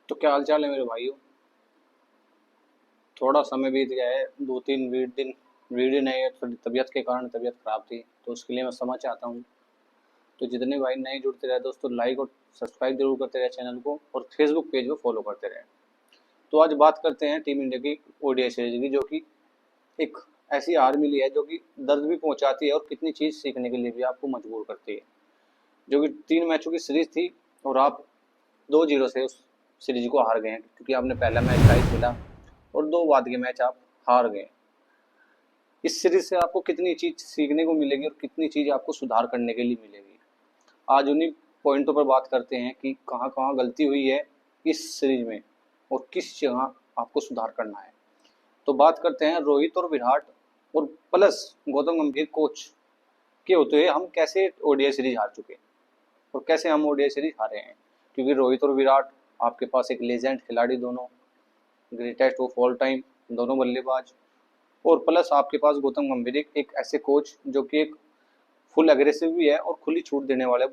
तो क्या हाल चाल है मेरे भाइयों। थोड़ा समय बीत गया है, 2-3 दिन वीडियो नहीं है। थोड़ी तबीयत के कारण तबीयत खराब थी, तो उसके लिए मैं क्षमा चाहता हूँ। तो जितने भाई नए जुड़ते रहे दोस्तों, लाइक और सब्सक्राइब जरूर करते रहे चैनल को, और फेसबुक पेज को फॉलो करते रहे। तो आज बात करते हैं टीम इंडिया की ओडीआई सीरीज की, जो कि एक ऐसी हार मिली है जो कि दर्द भी पहुंचाती है और कितनी चीज़ सीखने के लिए भी आपको मजबूर करती है। जो कि 3 मैचों की सीरीज थी, और आप 2-0 से उस सीरीज को हार गए हैं, क्योंकि आपने पहला मैच टाई खेला और 2 बाद के मैच आप हार गए। इस सीरीज से आपको कितनी चीज सीखने को मिलेगी और कितनी चीज आपको सुधार करने के लिए मिलेगी, आज उन्हीं पॉइंटों पर बात करते हैं कि कहाँ कहाँ गलती हुई है इस सीरीज में और किस जगह आपको सुधार करना है। तो बात करते हैं रोहित और विराट और प्लस गौतम गंभीर कोच के होते हुए हम कैसे ओडीआई सीरीज हार चुके हैं और कैसे हम ओडीआई सीरीज हारे हैं। क्योंकि रोहित और विराट आपके पास एक लेजेंड खिलाड़ी, दोनों ग्रेटेस्ट ऑफ ऑल टाइम, दोनों बल्लेबाज, और प्लस आपके पास गौतम गंभीर एक ऐसे कोच जो कि एक फुल एग्रेसिव भी है और खुली छूट देने वाले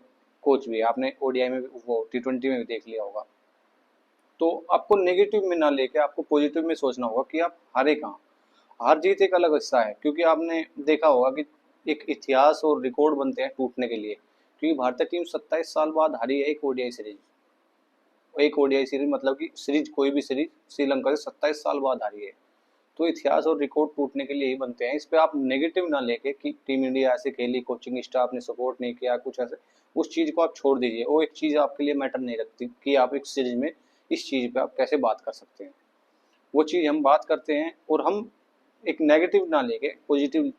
कोच भी है। आपने ओडीआई में वो T20 में भी देख लिया होगा। तो आपको नेगेटिव में ना लेके आपको पॉजिटिव में सोचना होगा कि आप हारे कहाँ। हार जीत एक अलग हिस्सा है, क्योंकि आपने देखा होगा कि एक इतिहास और रिकॉर्ड बनते हैं टूटने के लिए। क्योंकि भारतीय टीम 27 साल बाद हारी है एक ओडीआई सीरीज। एक ओडीआई सीरीज मतलब कि सीरीज, कोई भी सीरीज श्रीलंका से 27 साल बाद हारी है। तो इतिहास और रिकॉर्ड टूटने के लिए ही बनते हैं। इस पे आप नेगेटिव ना लेके कि टीम इंडिया ऐसे खेली, कोचिंग स्टाफ ने सपोर्ट नहीं किया, कुछ ऐसे, उस चीज को आप छोड़ दीजिए। वो एक चीज आपके लिए मैटर नहीं रखती कि आप एक सीरीज में इस चीज पे आप कैसे बात कर सकते हैं। वो चीज हम बात करते हैं, और हम एक नेगेटिव ना लेके पॉजिटिव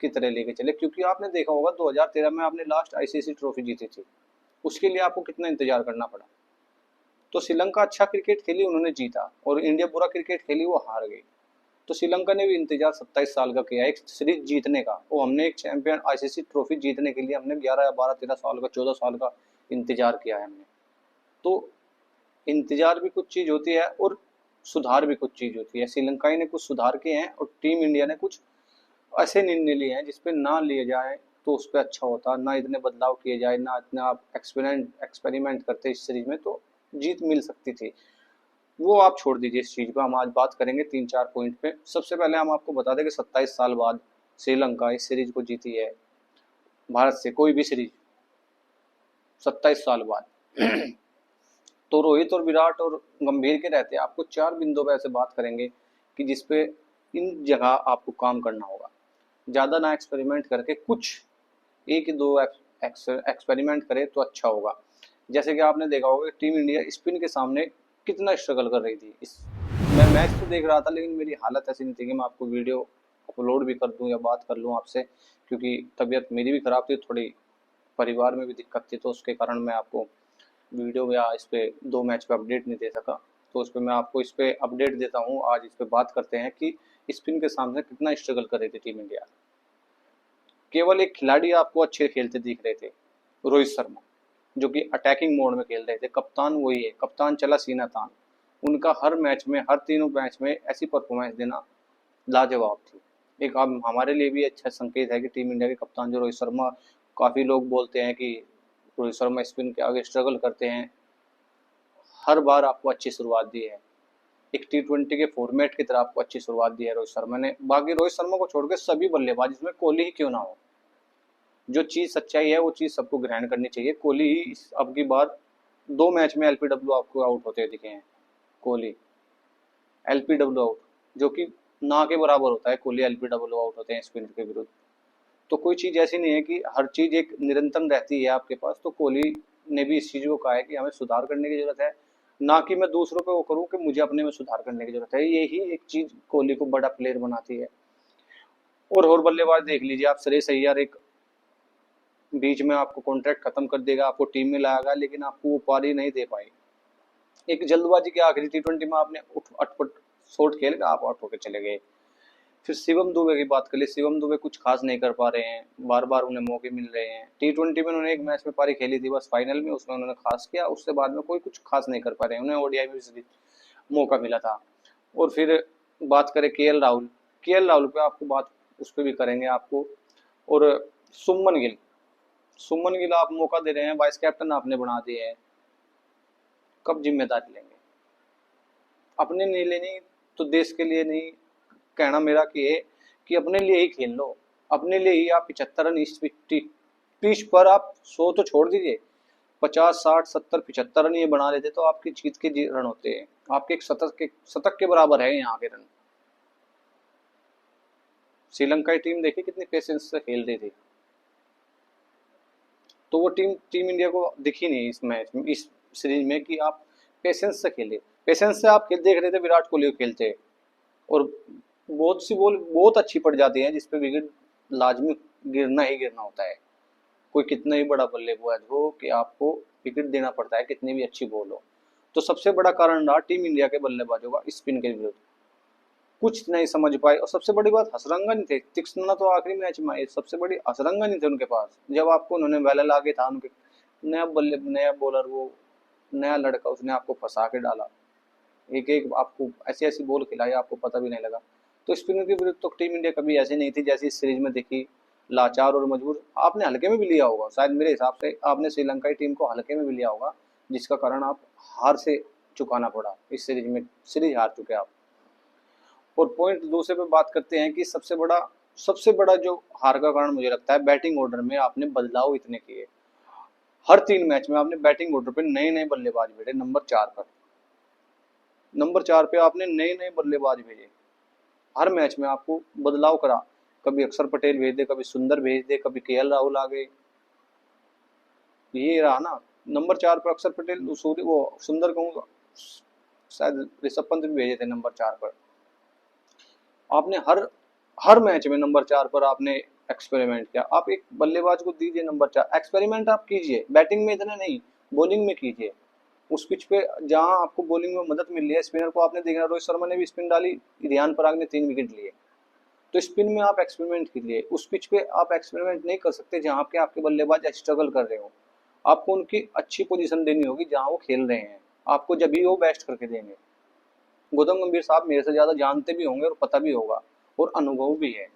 की तरह लेके चले। क्योंकि आपने देखा होगा 2013 में आपने लास्ट आईसीसी ट्रॉफी जीती थी, उसके लिए आपको कितना इंतजार करना पड़ा। तो श्रीलंका अच्छा क्रिकेट खेली, उन्होंने जीता, और इंडिया बुरा क्रिकेट खेली, वो हार गई। तो श्रीलंका ने भी इंतजार 27 साल का किया एक सीरीज जीतने का, और हमने एक चैंपियन आईसीसी ट्रॉफी जीतने के लिए हमने 11 या 12 13 साल का, 14 साल का इंतजार किया है हमने। तो इंतजार भी कुछ चीज होती है और सुधार भी कुछ चीज होती है। श्रीलंकाई ने कुछ सुधार किए हैं और टीम इंडिया ने कुछ ऐसे निर्णय लिए हैं जिसपे ना लिए जाए तो उस पर अच्छा होता, ना इतने बदलाव किए जाए, ना इतना आप एक्सपेरिमेंट करते इस सीरीज में, तो जीत मिल सकती थी। वो आप छोड़ दीजिए इस चीज को। हम आज बात करेंगे 3-4 पॉइंट पे। सबसे पहले हम आपको बता दें कि 27 साल बाद श्रीलंका इस सीरीज को जीती है, भारत से कोई भी सीरीज 27 साल बाद। तो रोहित और विराट और गंभीर के रहते आपको 4 बिंदुओं पे ऐसे बात करेंगे कि जिसपे इन जगह आपको काम करना होगा। ज्यादा ना एक्सपेरिमेंट करके कुछ एक ही दो एक्सपेरिमेंट करे तो अच्छा होगा। जैसे कि आपने देखा होगा कि टीम इंडिया स्पिन के सामने कितना स्ट्रगल कर रही थी। इस मैं मैच तो देख रहा था, लेकिन मेरी हालत ऐसी नहीं थी कि मैं आपको वीडियो अपलोड भी कर दूं या बात कर लूं आपसे, क्योंकि तबीयत मेरी भी खराब थी थोड़ी, परिवार में भी दिक्कत थी, तो उसके कारण मैं आपको वीडियो या इस पे 2 मैच पे अपडेट नहीं दे सका। तो उस पर मैं आपको इस पे अपडेट देता हूँ। आज इस पे बात करते हैं कि स्पिन के सामने कितना स्ट्रगल कर रही थी टीम इंडिया। केवल एक खिलाड़ी आपको अच्छे खेलते दिख रहे थे, रोहित शर्मा, जो कि अटैकिंग मोड में खेल रहे थे। कप्तान वही है, कप्तान चला सीना तान। उनका हर मैच में, हर तीनों मैच में ऐसी परफॉर्मेंस देना लाजवाब थी। एक अब हमारे लिए भी अच्छा संकेत है कि टीम इंडिया के कप्तान जो रोहित शर्मा, काफ़ी लोग बोलते हैं कि रोहित शर्मा स्पिन के आगे स्ट्रगल करते हैं, हर बार आपको अच्छी शुरुआत दी है। एक T20 के फॉर्मेट की तरह आपको अच्छी शुरुआत दी है रोहित शर्मा ने। बाकी रोहित शर्मा को छोड़कर सभी बल्लेबाज, इसमें कोहली ही क्यों ना हो, जो चीज सच्चाई है वो चीज सबको ग्रहण करनी चाहिए। कोहली ही अब की बार 2 मैच में एलपीडब्ल्यू आपको आउट होते दिखे हैं। कोहली एलपीडब्ल्यू आउट, जो कि ना के बराबर होता है। कोहली एलपीडब्ल्यू आउट होते हैं स्पिन के विरुद्ध। तो कोई चीज ऐसी नहीं है कि हर चीज एक निरंतर रहती है आपके पास। तो कोहली ने भी इस चीज को कहा है कि हमें सुधार करने की जरूरत है, ना कि मैं दूसरों पे वो करूं कि मुझे अपने में सुधार करने की जरूरत है। यही एक चीज कोहली को बड़ा प्लेयर बनाती है। और बल्लेबाज देख लीजिए आप, श्रेयस अय्यर एक बीच में आपको कॉन्ट्रैक्ट खत्म कर देगा, आपको टीम में लाएगा, लेकिन आपको वो पारी नहीं दे पाई। एक जल्दबाजी के आखिरी T20 में आपने अटपट शॉट खेल के आप आउट होकर चले गए। फिर शिवम दुबे की बात कर ले, शिवम दुबे कुछ खास नहीं कर पा रहे हैं, बार बार उन्हें मौके मिल रहे हैं। T20 में उन्होंने एक मैच में पारी खेली थी बस फाइनल में, उसमें उन्होंने खास किया, उससे बाद में कोई कुछ खास नहीं कर पा रहे हैं। उन्हें ओडीआई में भी मौका मिला था। और फिर बात करें केएल राहुल पे आपको बात उस पर भी करेंगे आपको। और सुमन गिल आप मौका दे रहे हैं, वाइस कैप्टन आपने बना दिए हैं, कब जिम्मेदारी लेंगे। अपने लिए नहीं तो देश के लिए नहीं, कहना मेरा कि है कि अपने लिए ही खेल लो। अपने लिए ही आप 75 रन इस पिच पर आप 100 तो छोड़ दीजिए, 50 60 70 75 रन ये बना लेते तो आपकी जीत के रन होते हैं, आपके एक शतक के बराबर है यहाँ के रन। श्रीलंका की टीम देखिए कितनी पेशेंस से खेल रही थी, तो वो टीम इंडिया को दिखी नहीं इस मैच में, इस सीरीज में, कि आप पेशेंस से खेले। पेशेंस से आप खेल देख रहे थे विराट कोहली को खेलते, और बहुत सी बॉल बहुत अच्छी पड़ जाती है जिसपे विकेट लाजमी गिरना ही गिरना होता है। कोई कितना ही बड़ा बल्लेबाज हो कि आपको विकेट देना पड़ता है, कितनी भी अच्छी बॉल हो। तो सबसे बड़ा कारण रहा टीम इंडिया के बल्लेबाजों का स्पिन के विरुद्ध, कुछ नहीं समझ पाए। और सबसे बड़ी बात, हसरंगा नहीं थे, तीक्ष्णता तो आखिरी मैच में आई, सबसे बड़ी हसरंगा नहीं थे उनके पास। जब आपको उन्होंने वेला लागे था, उनके नया बॉलर, वो नया लड़का, उसने आपको फंसा के डाला, एक एक आपको ऐसी ऐसी बॉल खिलाई आपको पता भी नहीं लगा। तो स्पिनर के विरुद्ध तो टीम इंडिया कभी ऐसी नहीं थी जैसी इस सीरीज में देखी, लाचार और मजबूर। आपने हल्के में भी लिया होगा शायद, मेरे हिसाब से आपने श्रीलंका की टीम को हल्के में भी लिया होगा, जिसका कारण आप हार से चुकाना पड़ा इस सीरीज में, सीरीज हार चुके आप। और पॉइंट दूसरे पे बात करते हैं कि सबसे बड़ा जो हार का कारण मुझे लगता है, बैटिंग ऑर्डर में आपने बदलाव इतने किए। हर 3 मैच में आपने बैटिंग ऑर्डर पे नए नए बल्लेबाज भेजे, नंबर 4 पे आपने नए नए बल्लेबाज भेजे, हर मैच में आपको बदलाव करा। कभी अक्षर पटेल भेज दे, कभी सुंदर भेज दे, कभी केएल राहुल आ गए, ये रहा ना। नंबर 4 पर अक्षर पटेल, वो सुंदर कहूँगा, शायद ऋषभ पंत भी भेजे थे नंबर 4 पर। आपने हर मैच में नंबर 4 पर आपने एक्सपेरिमेंट किया। आप एक बल्लेबाज को दीजिए नंबर 4, एक्सपेरिमेंट आप कीजिए, बैटिंग में इतना नहीं, बॉलिंग में कीजिए। उस पिच पे जहां आपको बॉलिंग में मदद मिल रही है, स्पिनर को आपने देखना, रोहित शर्मा ने भी स्पिन डाली, रियान पराग ने 3 विकेट लिए। तो स्पिन में आप एक्सपेरिमेंट कीजिए, उस पिच पे आप एक्सपेरिमेंट नहीं कर सकते जहां पे आपके बल्लेबाज स्ट्रगल कर रहे हो। आपको उनकी अच्छी पोजीशन देनी होगी जहां वो खेल रहे हैं, आपको जब भी वो बेस्ट करके देंगे। गौतम गंभीर साहब मेरे से ज्यादा जानते भी होंगे और पता भी होगा और अनुभव भी है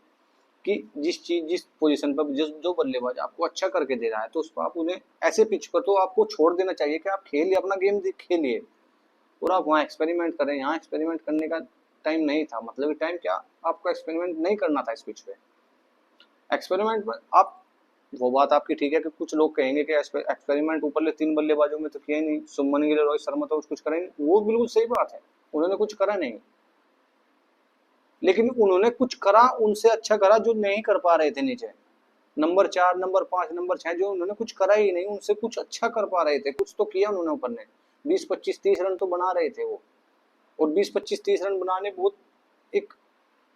कि जिस पोजीशन पर जो बल्लेबाज आपको अच्छा करके दे रहा है, तो उस पर आप उन्हें ऐसे पिच पर तो आपको छोड़ देना चाहिए कि आप खेलिए, अपना गेम खेलिए, और आप वहाँ एक्सपेरिमेंट करें। यहाँ एक्सपेरिमेंट करने का टाइम नहीं था, मतलब टाइम क्या, आपको एक्सपेरिमेंट नहीं करना था इस पिच पे। एक्सपेरिमेंट में आप, वो बात आपकी ठीक है कि कुछ लोग कहेंगे कि एक्सपेरिमेंट ऊपर 3 बल्लेबाजों में तो किया ही नहीं, सुमन गिल, रोहित शर्मा तो कुछ करा नहीं, वो बिल्कुल सही बात है, उन्होंने कुछ करा नहीं, लेकिन उन्होंने कुछ करा, उनसे अच्छा करा जो नहीं कर पा रहे थे नीचे, नंबर 4 नंबर 5 नंबर 6, जो उन्होंने कुछ करा ही नहीं, उनसे कुछ अच्छा कर पा रहे थे, कुछ तो किया उन्होंने ऊपर ने। 20 25 30 रन तो बना रहे थे वो, और 20 25 30 रन बनाने बहुत एक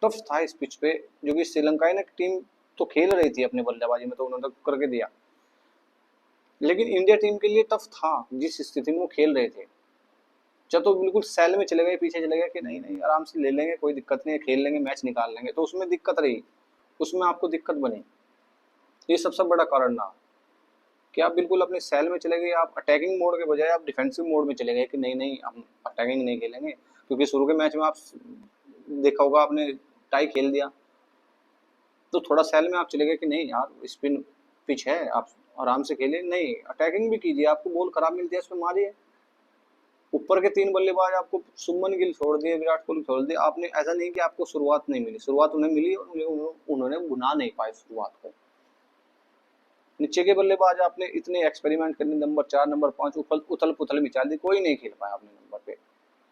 टफ था इस पिच पे, जो कि श्रीलंका ने टीम तो खेल रही थी अपने बल्लेबाजी में, तो उन्होंने तो करके दिया, लेकिन इंडिया टीम के लिए टफ था जिस स्थिति में वो खेल रहे थे। जब तो बिल्कुल सेल में चले गए, पीछे चले गए कि नहीं नहीं आराम से ले लेंगे, कोई दिक्कत नहीं है, खेल लेंगे, मैच निकाल लेंगे, तो उसमें दिक्कत रही, उसमें आपको दिक्कत बनी। ये सबसे बड़ा कारण रहा कि आप बिल्कुल अपने सेल में चले गए, आप अटैकिंग मोड के बजाय आप डिफेंसिव मोड में चले गए कि नहीं नहीं हम अटैकिंग नहीं खेलेंगे, क्योंकि शुरू के मैच में आप देखा होगा आपने टाई खेल दिया, तो थोड़ा सेल में आप चले गए कि नहीं यार स्पिन पिच है, आप आराम से खेलिए, नहीं अटैकिंग भी कीजिए, आपको बॉल खराब मिलती है उसमें मारिए। ऊपर के 3 बल्लेबाज आपको सुमन गिल छोड़ दिए, विराट कोहली छोड़ दिए, आपने ऐसा नहीं कि आपको शुरुआत नहीं मिली, शुरुआत उन्हें मिली, उन्होंने बुना नहीं पाए शुरुआत को। नीचे के बल्लेबाज आपने इतने एक्सपेरिमेंट करने, नंबर 4 नंबर 5 उथल पुथल मिचा दी, कोई नहीं खेल पाया अपने नंबर पे,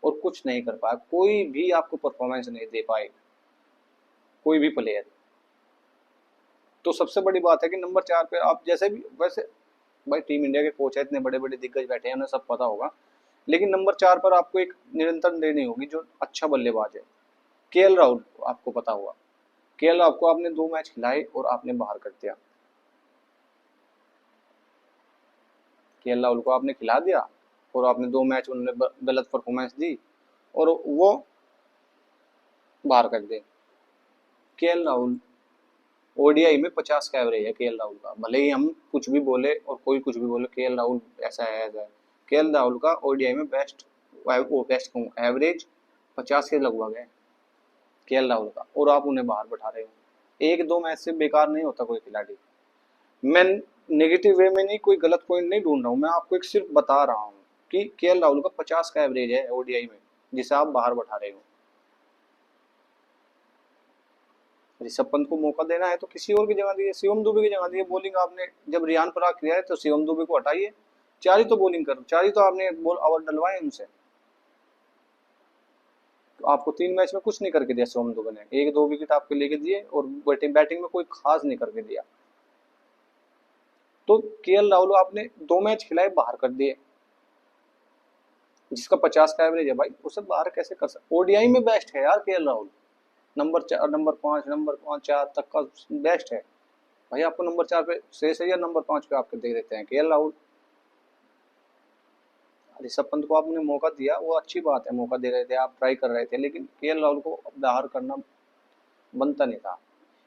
और कुछ नहीं कर पाया, कोई भी आपको परफॉर्मेंस नहीं दे पाए, कोई भी प्लेयर। तो सबसे बड़ी बात है कि नंबर 4 पे आप जैसे भी, वैसे भाई टीम इंडिया के कोच है, इतने बड़े बड़े दिग्गज बैठे हैं, उन्हें सब पता होगा, लेकिन नंबर 4 पर आपको एक निरंतर देनी होगी जो अच्छा बल्लेबाज है। केएल राहुल आपको पता होगा, केएल आपको आपने 2 मैच खिलाए और आपने बाहर कर दिया, केएल राहुल को आपने खिला दिया और आपने 2 मैच उन्होंने गलत परफॉर्मेंस दी और वो बाहर कर दे। केएल राहुल ओडीआई में 50 का एवरेज है केएल राहुल का, भले ही हम कुछ भी बोले और कोई कुछ भी बोले, केएल राहुल ऐसा है ऐसा है, केएल राहुल का ओडीआई में बेस्ट कहूँ एवरेज 50 के लगभग है केएल राहुल का, और आप उन्हें बाहर बैठा रहे हो। 1-2 मैच से बेकार नहीं होता कोई खिलाड़ी। मैं नेगेटिव वे में नहीं, कोई गलत पॉइंट नहीं ढूंढ रहा हूँ, मैं आपको एक सिर्फ बता रहा हूँ कि केएल राहुल का 50 का एवरेज है ओडीआई में, जिसे आप बाहर बैठा रहे हो। ऋषभ पंत को मौका देना है तो किसी और की जगह दिए, शिवम दुबे की जगह दिए। बॉलिंग आपने जब रियान पराग किया है तो शिवम दुबे को हटाइए, 4 ही तो बॉलिंग करो, 4 ही तो आपने बॉल ओवर डलवाए उनसे। तो आपको 3 मैच में कुछ नहीं करके दिया शिवम दुबे ने, 1-2 विकेट आपके लेके दिए और बैटिंग में कोई खास नहीं करके दिया। तो केएल राहुल आपने 2 मैच खिलाए, बाहर कर दिए। जिसका 50 का एवरेज है भाई, उसे बाहर कैसे कर सकते? ओडीआई में बेस्ट है यार केएल राहुल, नंबर 4, नंबर 5 4 तक का बेस्ट है भाई। आपको नंबर 4 पे शेष है या नंबर 5 पे आपके दे देते हैं केएल राहुल। ऋषभ पंत को आपने मौका दिया, वो अच्छी बात है, मौका दे रहे थे आप, ट्राई कर रहे थे, लेकिन केएल राहुल को बाहर करना बनता नहीं था।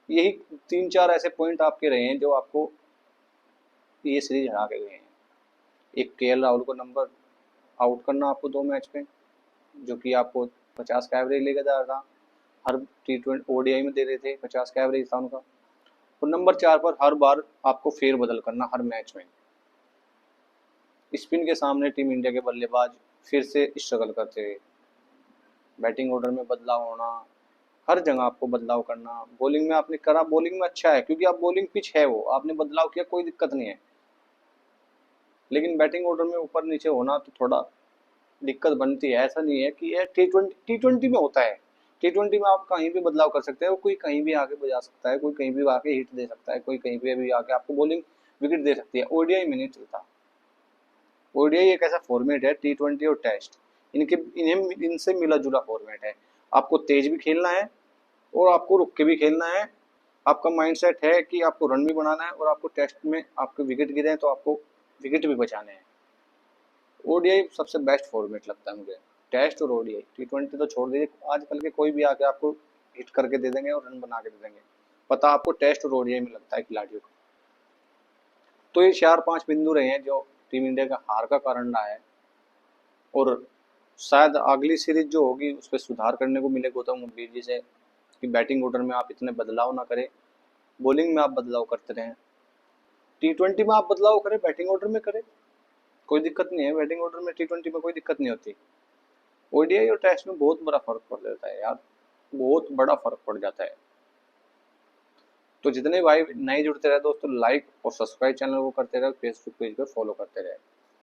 यही 3-4 ऐसे पॉइंट आपके रहे हैं जो आपको ये सीरीज हरा के गए हैं। एक केएल राहुल को नंबर आउट करना आपको 2 मैच में, जो कि आपको 50 का एवरेज लेके जा रहा था, हर T20 ओडीआई में दे रहे थे, 50 का एवरेज था उनका। और नंबर 4 पर हर बार आपको फेर बदल करना हर मैच में। स्पिन के सामने टीम इंडिया के बल्लेबाज फिर से स्ट्रगल करते हुए, बैटिंग ऑर्डर में बदलाव होना, हर जगह आपको बदलाव करना। बॉलिंग में आपने करा, बॉलिंग में अच्छा है क्योंकि आप बॉलिंग पिच है, वो आपने बदलाव किया, कोई दिक्कत नहीं है। लेकिन बैटिंग ऑर्डर में ऊपर नीचे होना तो थोड़ा दिक्कत बनती है। ऐसा नहीं है कि यह टी ट्वेंटी में होता है, T20 में आप कहीं भी बदलाव कर सकते हो, कोई कहीं भी आके बजा सकता है, कोई कहीं भी आके हिट दे सकता है, कोई कहीं पे भी आके आपको बॉलिंग विकेट दे सकती है। ओडीआई में नहीं चलता। ओडीआई एक ऐसा फॉर्मेट है, T20 और टेस्ट, इनसे मिला जुला फॉर्मेट है। आपको तेज भी खेलना है और आपको रुक के भी खेलना है। आपका माइंडसेट है कि आपको रन भी बनाना है और आपको टेस्ट में आपके विकेट गिरे हैं तो आपको विकेट भी बचाने हैं। ओडीआई सबसे बेस्ट फॉर्मेट लगता है मुझे, टेस्ट और ओडीआई। T20 तो छोड़ दीजिए, आजकल के कोई भी आके आपको हिट करके दे देंगे और रन बना के दे देंगे, पता आपको टेस्ट और ओडीआई में लगता है खिलाड़ियों को। तो ये 4-5 बिंदु रहे हैं जो टीम इंडिया का हार का कारण रहा है, और शायद अगली सीरीज जो होगी उस पर सुधार करने को मिले गौतम गंभीर जी से, कि बैटिंग ऑर्डर में आप इतने बदलाव ना करें, बॉलिंग में आप बदलाव करते रहें। T20 में आप बदलाव करें, बैटिंग ऑर्डर में करें, कोई दिक्कत नहीं है। बैटिंग ऑर्डर में T20 में कोई दिक्कत नहीं होती। ओडीआई और टेस्ट में बहुत बड़ा फर्क पड़ जाता है यार, बहुत बड़ा फर्क पड़ जाता है। तो जितने भाई नए जुड़ते रहे दोस्तों, लाइक और सब्सक्राइब चैनल को करते रहे, फेसबुक पेज पे फॉलो करते रहे।